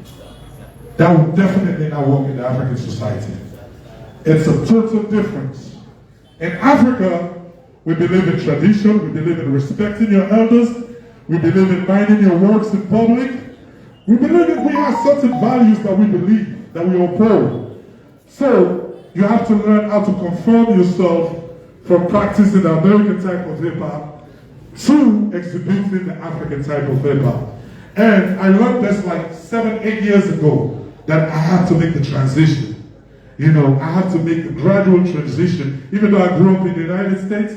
That would definitely not work in the African society. It's a total difference. In Africa, we believe in tradition, we believe in respecting your elders, we believe in minding your works in public. We believe we have certain values that we believe, that we uphold. So, you have to learn how to conform yourself from practicing the American type of hip-hop to exhibiting the African type of hip-hop. And I learned this like 7-8 years ago, that I have to make the transition. You know, I have to make the gradual transition. Even though I grew up in the United States,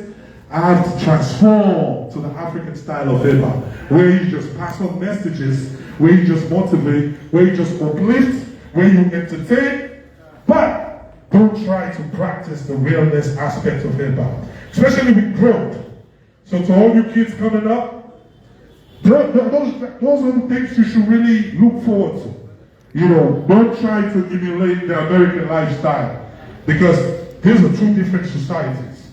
I have to transform to the African style of hip-hop, where you just pass on messages, where you just motivate, where you just uplift, where you entertain, but don't try to practice the realness aspect of hip-hop, especially with growth. So to all you kids coming up, those are the things you should really look forward to. You know, don't try to emulate the American lifestyle, because these are two different societies.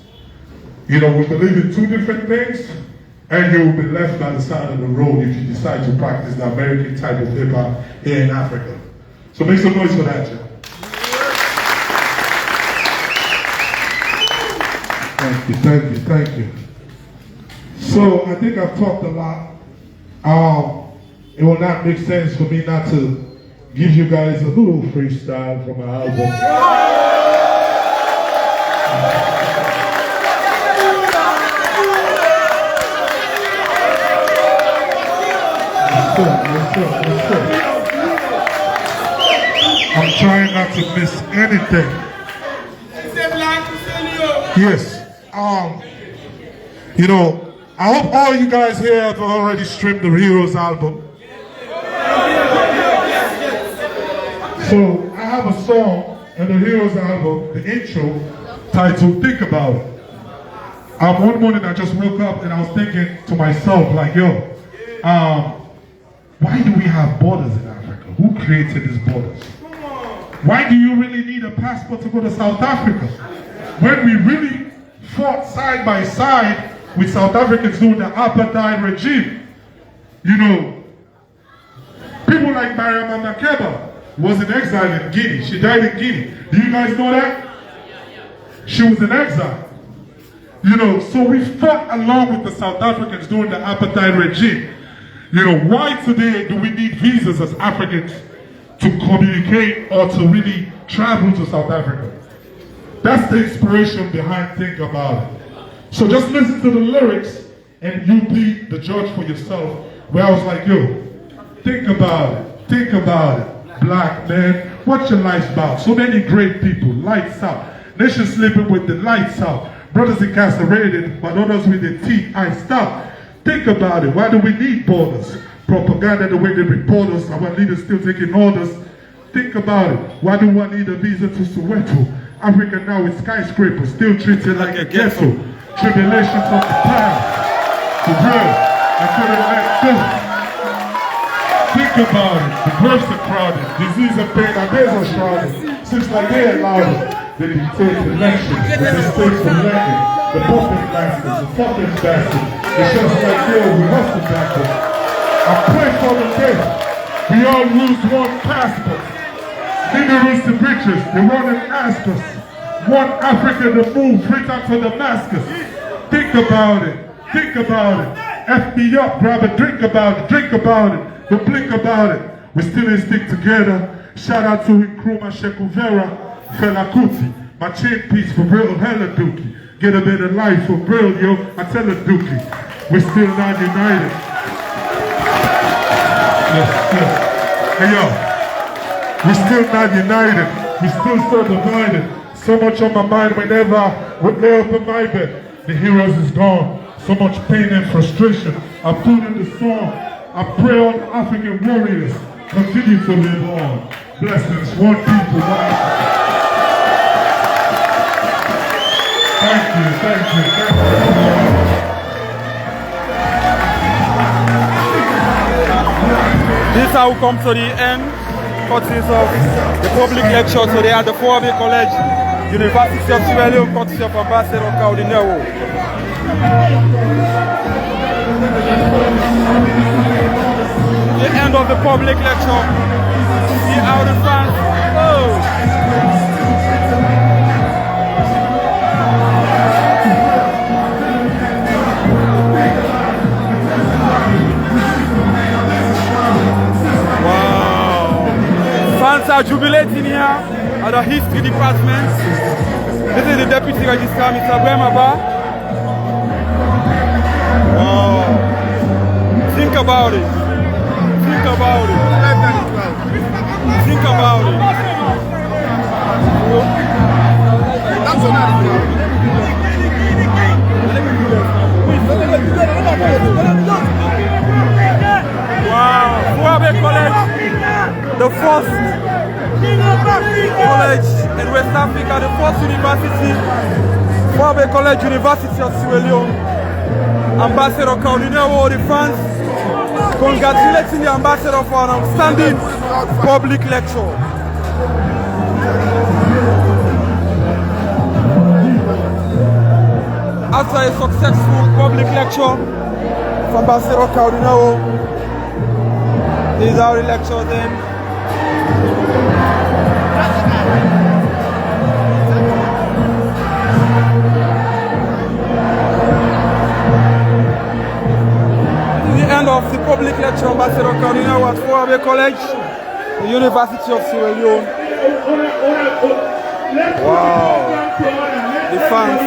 You know, we believe in two different things, and you will be left by the side of the road if you decide to practice the American type of hip-hop here in Africa. So make some noise for that, Joe. Thank you, thank you, thank you. So I think I've talked a lot. It will not make sense for me not to give you guys a little freestyle from my album. I'm trying not to miss anything. Yes. You know, I hope all you guys here have already streamed the Heroes album. So I have a song in the Heroes album, the intro, titled Think About It. One morning I just woke up and I was thinking to myself, like, yo, why do we have borders in Africa? Who created these borders? Why do you really need a passport to go to South Africa? When we really fought side by side with South Africans during the apartheid regime. You know, people like Mariam Makeba was in exile in Guinea. She died in Guinea. Do you guys know that? She was in exile. You know, so we fought along with the South Africans during the apartheid regime. You know, why today do we need visas as Africans to communicate or to really travel to South Africa? That's the inspiration behind Think About It. So just listen to the lyrics and you be the judge for yourself. Where I was like, yo, think about it, black man, what's your life about? So many great people, lights out. Nation sleeping with the lights out. Brothers incarcerated, but others with their teeth iced out. Think about it, why do we need borders? Propaganda the way they report us, our leaders still taking orders. Think about it, why do I need a visa to Soweto? Africa now is skyscrapers, still treated like a ghetto. Tribulations of the past, the real, I couldn't let go. Think about it, the births are crowded, disease and pain, our days are shrouded. Since like they allowed it, they dictate elections, the mistakes of letting, the puppet masters, the fucking bastards. It's just like, yo, we hustle backwards. I pray for the day we all lose one passport. Minerals to riches, they want to ask us. Want Africa to move right out to Damascus. Think about it, F me up, grab a drink about it, don't blink about it. We still ain't stick together. Shout out to Nkrumah Shekuvera, Fela Kuti, my chain piece for real, hella dookie. Get a better life for real, yo, I tell a dookie. We're still not united. Yes. Hey yo, we're still not united. We're still so divided. So much on my mind whenever we lay up in my bed. The heroes is gone. So much pain and frustration. I put in the song. I pray on African warriors continue to live on. Blessings, one people, one Africa. Thank you. This is how we come to the end of the public lecture today at the Fourah Bay College, University of Sierra Leone, courtesy of Ambassador Kao Denero. The end of the public lecture. See how the fans go. Fans are jubilating here at the history department. This is the deputy registrar, Mr. Brema Ba. Wow. Think about it. Think about it. Think about it. Wow. Fourah Bay College, the first college in West Africa, the first university, Fourah Bay College, University of Sierra Leone. Ambassador Kao Denero, the fans, congratulating the ambassador for an outstanding public lecture. After a successful public lecture from Ambassador Kao Denero, this is how the lecture then. End of the public lecture, Ambassador Kao Denero at Fourah Bay College, the University of Sierra Leone. Wow. The fans.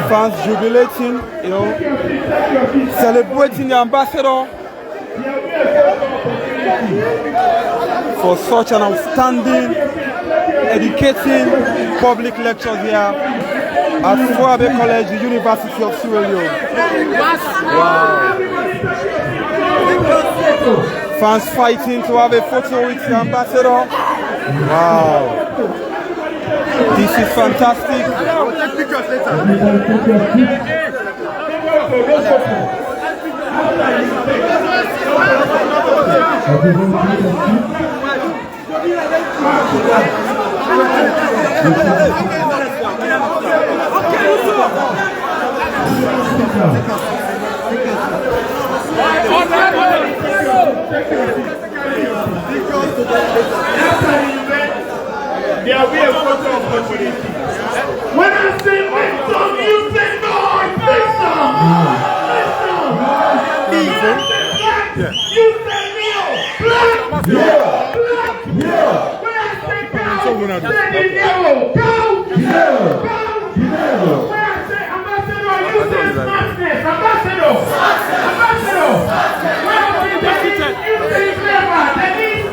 Fans jubilating, you know, celebrating the ambassador for such an outstanding, educating public lecture here at Fourah Bay College, the University of Sierra Leone. Wow. Fans fighting to have a photo with the ambassador. Wow. This is fantastic. Okay. After the event, there will be a photo opportunity. When I say make some, you say no, make some. Make some. You say no. Black. When I say Kao, say Denero. Kao Denero. When I say ambassador, you say smartness. Ambassador. When I say Dennis, you say clever. Dennis.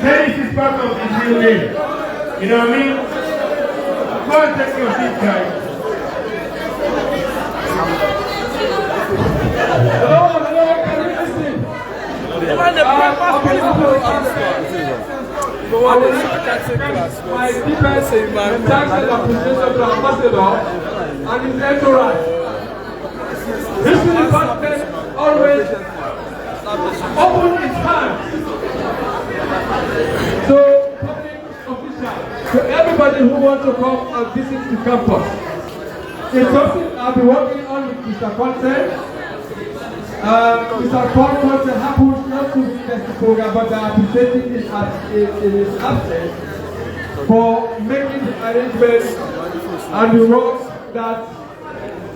Dennis is part of his real name. You know what I mean? Go and take your seat, guys. Hello, can you listen? My deepest thanks and appreciation to Ambassador and his entourage. This department always open its hands to public officials, to everybody who wants to come and visit the campus. It's something I'll be working on with Mr. Conte. Mr. Conte happens not to witness the program, but I appreciate it in his absence for making the arrangements and the work that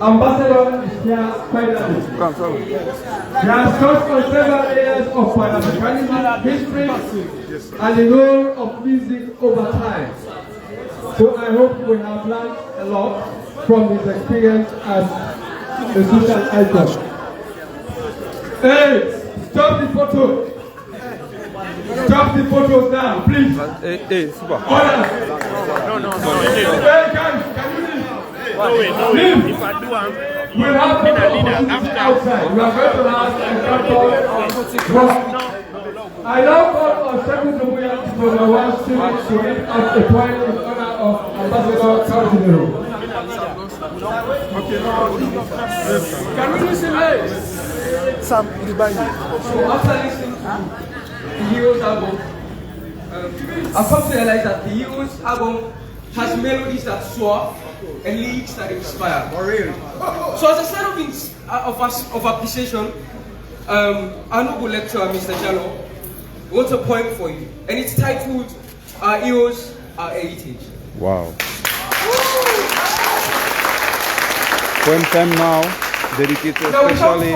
Ambassador is here finally. He has touched on several areas of Pan-Africanism, history, and the role of music over time. So I hope we have learned a lot from his experience as a social icon. Hey, stop the photo. Stop the photos now, please. Hey, super. Order. No. Hey, guys, can you leave? No way. If I do, We'll have photo opportunity outside. We are going to have a campus. I now call on Secretary to the one student to read at the point in honor of Ambassador Kao Denero. Can we listen, Sam, so after listening to the Heroes album, I've come to realize that the Heroes album has melodies that soar and lyrics that inspire. So as a sign of appreciation, our noble lecturer, Mr. Jallo, wrote a poem for you, and it's titled Our Heroes, Our Heritage. Wow. Poem time now, dedicated especially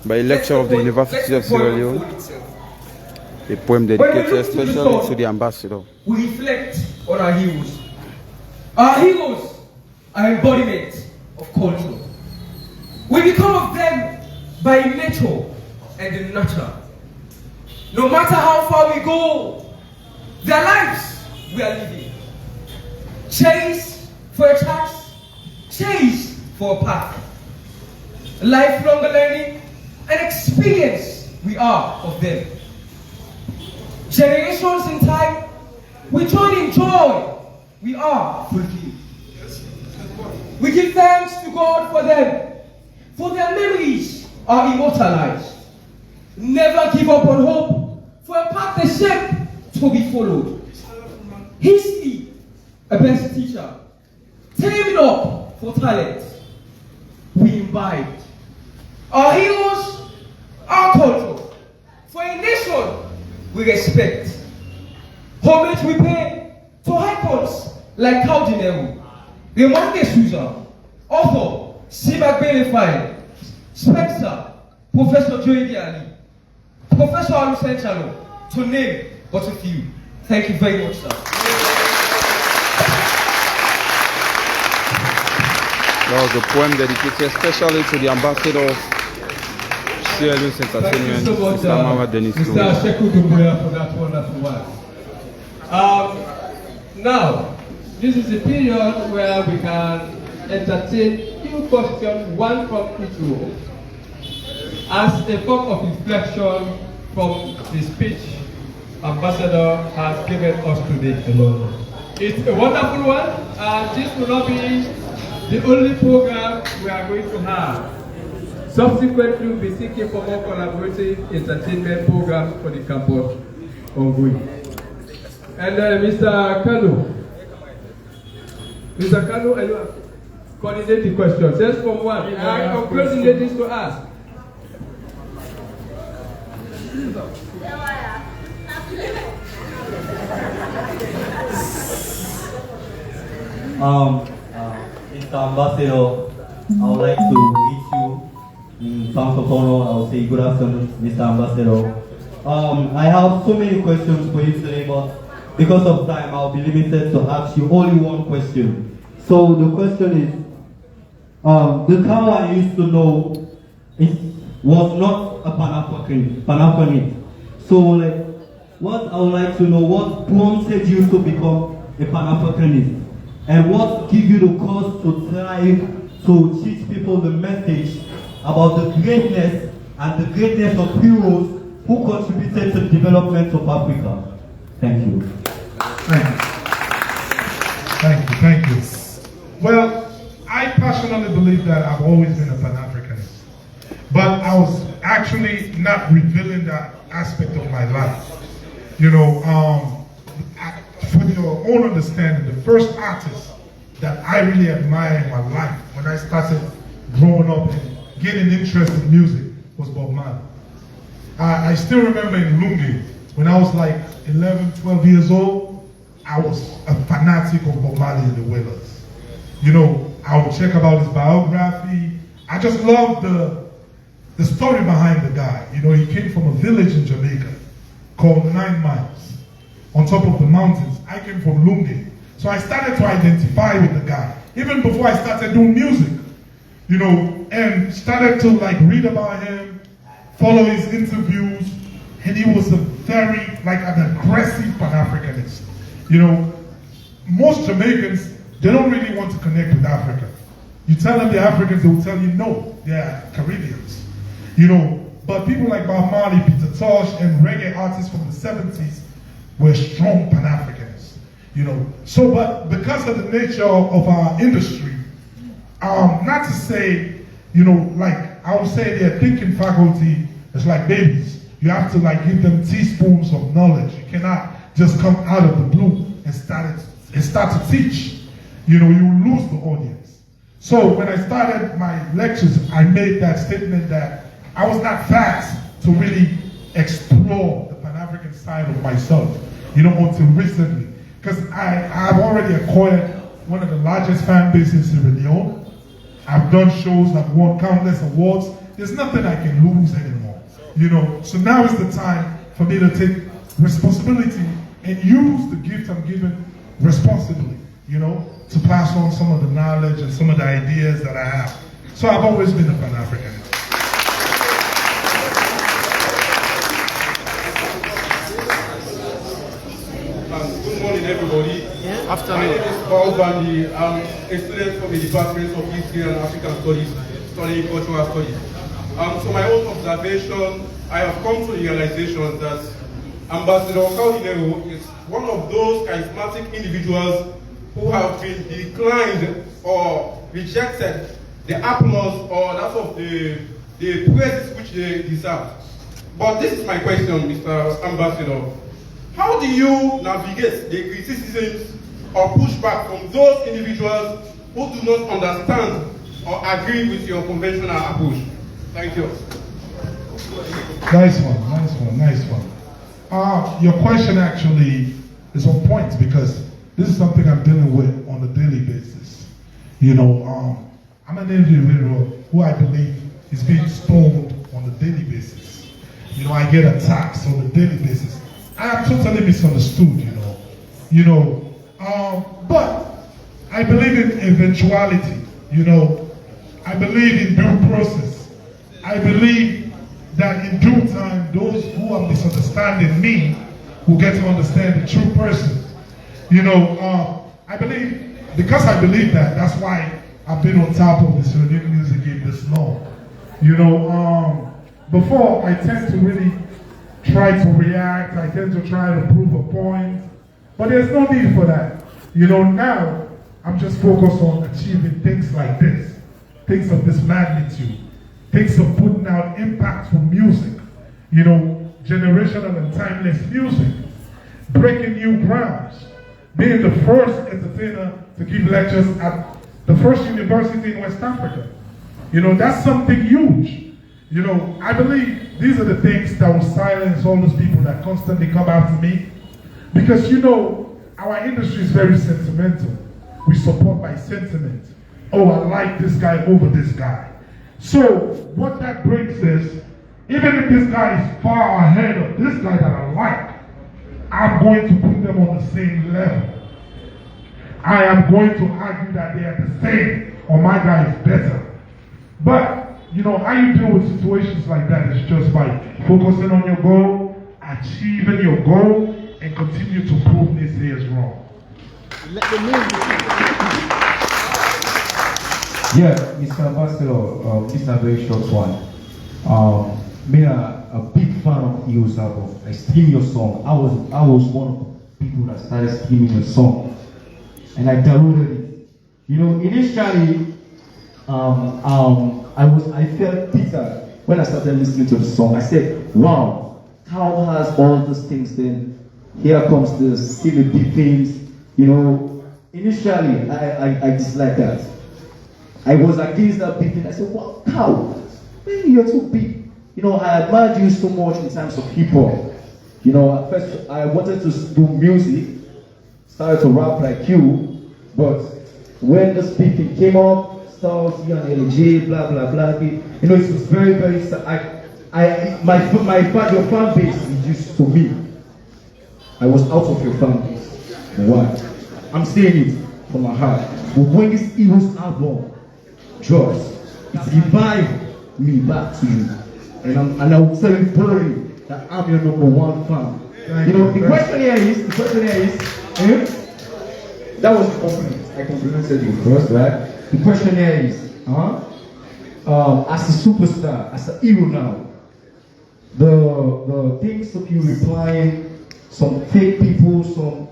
by a lecturer of the University of Sierra Leone. A poem dedicated especially to the ambassador. We reflect on our heroes. Our heroes are embodiment of culture. We become of them by nature and in nature. No matter how far we go, their lives we are living. Chase for a task, chase for a path. Lifelong learning and experience we are of them. Generations in time, we join in joy, we are fulfilled. We give thanks to God for them, for their memories are immortalized. Never give up on hope, for a path they shape to be followed. History, a best teacher, tearing up for talent, we imbibed. Our heroes, our culture, for a nation we respect. Homage we pay to icons like Kao Denero, Raymond D'Souza, author Sibak Belefine, Spencer, Professor Joey Ali, Professor Alusen Chalo, to name but a few. Thank you very much, sir. That was a poem dedicated especially to the ambassador of Sierra Leone Entertainment, Mr. Mama Dennis. Mr. Sheku Dumbuya for that wonderful work. Now, this is a period where we can entertain few questions, one from each row, as a form of reflection from the speech Ambassador has given us today alone. It's a wonderful one, and this will not be the only program we are going to have. Subsequently, we'll be seeking for more collaborative entertainment programs for the campus ongoing. And Mr. Kanu, I will coordinate the questions. Just from one. I'm coordinating to ask. Mr. Ambassador, I would like to greet you in terms of honor. I will say good afternoon, Mr. Ambassador. I have so many questions for you today, but because of time, I'll be limited to ask you only one question. So the question is, the Kao I used to know was not a Pan-Africanist. So what I would like to know, what prompted you to become a Pan-Africanist? And what gives you the cause to try to teach people the message about the greatness and the greatness of heroes who contributed to the development of Africa? Thank you. Thank you. Well, I personally believe that I've always been a Pan-Africanist. But I was actually not revealing that aspect of my life. For your own understanding, the first artist that I really admire in my life when I started growing up and getting interested in music was Bob Marley. I still remember in Lungi, when I was like 11, 12 years old, I was a fanatic of Bob Marley and the Wailers. I would check about his biography. I just loved the story behind the guy. He came from a village in Jamaica called 9 Miles. On top of the mountains. I came from Lungi. So I started to identify with the guy. Even before I started doing music. And started to read about him, follow his interviews, and he was a very, an aggressive Pan-Africanist. Most Jamaicans, they don't really want to connect with Africa. You tell them they're Africans, they will tell you no, they're Caribbeans. But people like Bob Marley, Peter Tosh, and reggae artists from the 70s were strong Pan-Africans, So, but because of the nature of our industry, not to say, I would say their thinking faculty is like babies. You have to give them teaspoons of knowledge. You cannot just come out of the blue and start to teach. You lose the audience. So when I started my lectures, I made that statement that I was not fast to really explore the Pan-African side of myself, until recently. Because I've already acquired one of the largest fan bases in Sierra Leone. I've done shows, I've won countless awards. There's nothing I can lose anymore, So now is the time for me to take responsibility and use the gift I'm given responsibly, to pass on some of the knowledge and some of the ideas that I have. So I've always been a Pan-Africanist. Good morning, everybody. My name is Paul Bandi. I'm a student from the Department of History and African Studies, studying cultural studies. So my own observation, I have come to the realization that Ambassador Kao Denero is one of those charismatic individuals who have been declined or rejected the applause or that of the praises which they deserve. But this is my question, Mr. Ambassador. How do you navigate the criticisms or pushback from those individuals who do not understand or agree with your conventional approach? Thank you. Nice one. Your question actually is on point because this is something I'm dealing with on a daily basis. I'm an individual who I believe is being stoned on a daily basis. I get attacks on a daily basis. I am totally misunderstood, but I believe in eventuality, I believe in due process. I believe that in due time, those who are misunderstanding me will get to understand the true person. I believe, because I believe that, that's why I've been on top of this music game this long. Before I tend to really try to react, I tend to try to prove a point, but there's no need for that. Now I'm just focused on achieving things like this, things of this magnitude, things of putting out impactful music, generational and timeless music, breaking new grounds, being the first entertainer to give lectures at the first university in West Africa. That's something huge. I believe these are the things that will silence all those people that constantly come after me. Because you know, our industry is very sentimental. We support by sentiment. Oh, I like this guy over this guy. So what that brings is, even if this guy is far ahead of this guy that I like, I'm going to put them on the same level. I am going to argue that they are the same, or my guy is better. But, you know, how you deal with situations like that is just by focusing on your goal, achieving your goal, and continue to prove this here is wrong. Yeah, Mr. Ambassador, this is a very short one. Me a big fan of Eagles album. I stream your song. I was one of the people that started streaming your song, and I downloaded it. You know, initially, I felt bitter when I started listening to the song. I said, "Wow, how has all these things then? Here comes the silly big things." You know, initially I disliked that. I was against that big thing. I said, "Wow, Kao, man, you're too big." You know, I admired you so much in terms of hip hop. You know, at first I wanted to do music, started to rap like you, but when the speaking came up, Stars, you and LG, blah blah blah, you know, it was very, very sad. Your fan base is used to me. I was out of your fan base. Why? I'm saying it from my heart. But when this Eagles album drops, it revived me back to you. And I will tell you boldly that I'm your #1 fan. You know, the question here is, that was a compliment. I complimented you first, right? The question here is, as a superstar, as a hero now, the things of you replying, some fake people, some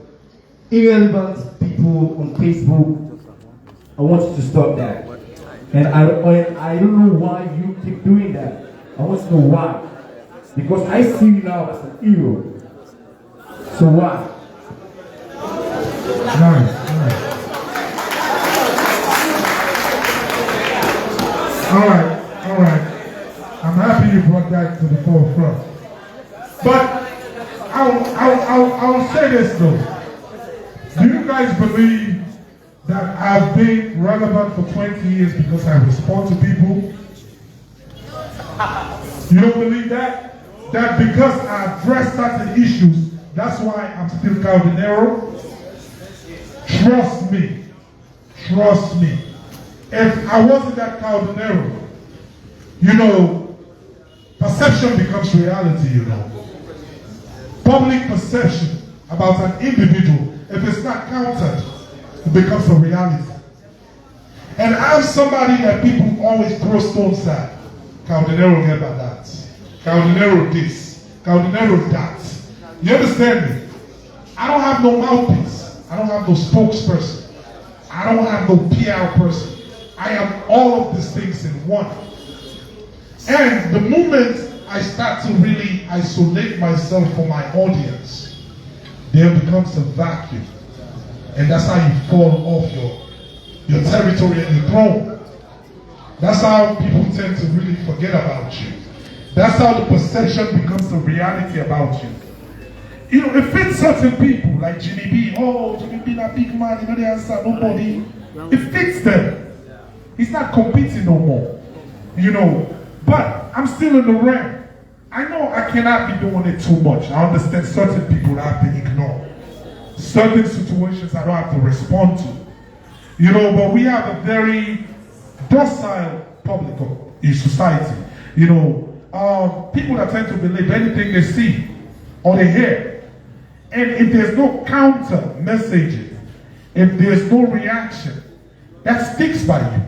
irrelevant people on Facebook, I want you to stop that. And I don't know why you keep doing that. I want to know why. Because I see you now as an hero. So why? Nice. All right. I'm happy you brought that to the forefront. But I'll say this though. Do you guys believe that I've been relevant for 20 years because I respond to people? You don't believe that? That because I address certain issues, that's why I'm still Kao Denero? Trust me. If I wasn't that Kao Denero, you know, perception becomes reality, you know. Public perception about an individual, if it's not countered, it becomes a reality. And I'm somebody that people always throw stones at. Kao Denero get about that. Kao Denero this. Kao Denero that. You understand me? I don't have no mouthpiece. I don't have no spokesperson. I don't have no PR person. I am all of these things in one. And the moment I start to really isolate myself from my audience, there becomes a vacuum. And that's how you fall off your territory and your throne. That's how people tend to really forget about you. That's how the perception becomes the reality about you. You know, it fits certain people, like Jimmy B. Oh, Jimmy B, that big man, you know, they answer nobody. It fits them. He's not competing no more. You know, but I'm still in the ring. I know I cannot be doing it too much. I understand certain people I have to ignore. Certain situations I don't have to respond to. You know, but we have a very docile public in society. You know, people that tend to believe anything they see or they hear. And if there's no counter messaging, if there's no reaction, that sticks by you.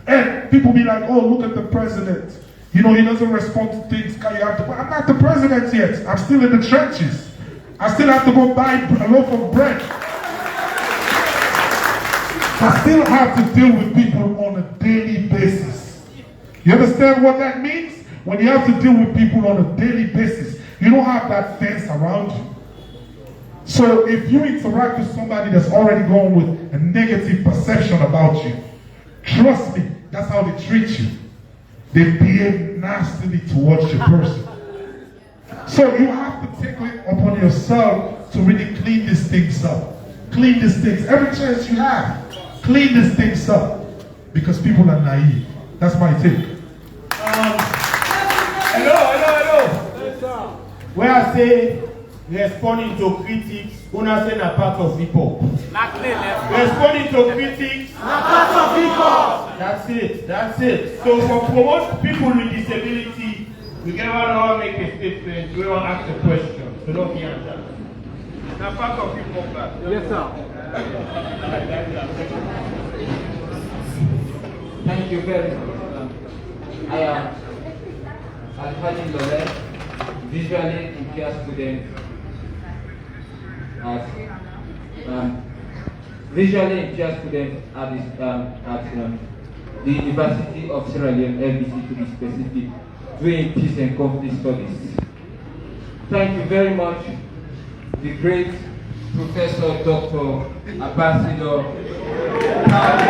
And people be like, oh, look at the president. You know, he doesn't respond to things. I'm not the president yet. I'm still in the trenches. I still have to go buy a loaf of bread. I still have to deal with people on a daily basis. You understand what that means? When you have to deal with people on a daily basis, you don't have that fence around you. So if you interact with somebody that's already gone with a negative perception about you, trust me, that's how they treat you. They behave nastily towards your person. So you have to take it upon yourself to really clean these things up. Clean these things. Every chance you have, clean these things up. Because people are naive. That's my take. Hello. Where I say responding to critics, una say na part of hip-hop. Responding to critics, na part of hip-hop. That's it. So for promote people with disability, we can all make a statement, we will ask a question. So don't be answered. Na part of hip-hop. Yes, sir. Thank you very much. I am Alhaji Lore, visually impaired student at the University of Sierra Leone, LBC to be specific, doing peace and conflict studies. Thank you very much, the great Professor Dr. Ambassador Kao